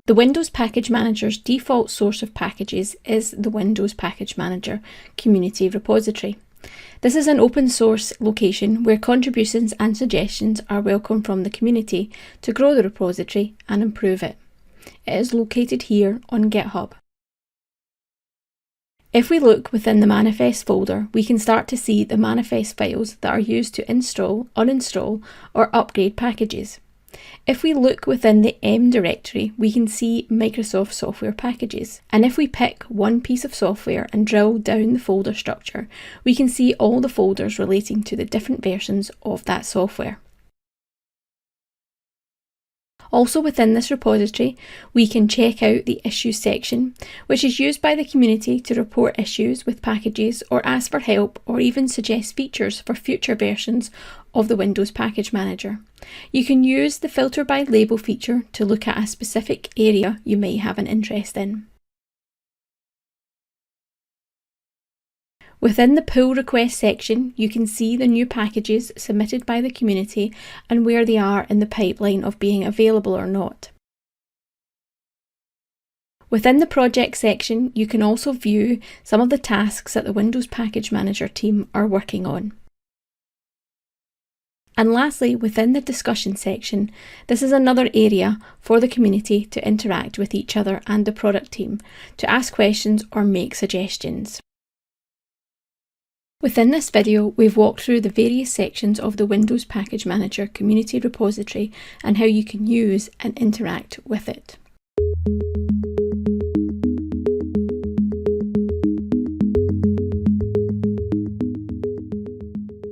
The Windows Package Manager's default source of packages is the Windows Package Manager community repository. This is an open source location where contributions and suggestions are welcome from the community to grow the repository and improve it. It is located here on GitHub. If we look within the manifest folder, we can start to see the manifest files that are used to install, uninstall, or upgrade packages. If we look within the M directory, we can see Microsoft software packages. And if we pick one piece of software and drill down the folder structure, we can see all the folders relating to the different versions of that software. Also within this repository, we can check out the Issues section, which is used by the community to report issues with packages or ask for help or even suggest features for future versions of the Windows Package Manager. You can use the Filter by Label feature to look at a specific area you may have an interest in. Within the pull request section, you can see the new packages submitted by the community and where they are in the pipeline of being available or not. Within the project section, you can also view some of the tasks that the Windows Package Manager team are working on. And lastly, within the discussion section, this is another area for the community to interact with each other and the product team, to ask questions or make suggestions. Within this video, we've walked through the various sections of the Windows Package Manager community repository and how you can use and interact with it.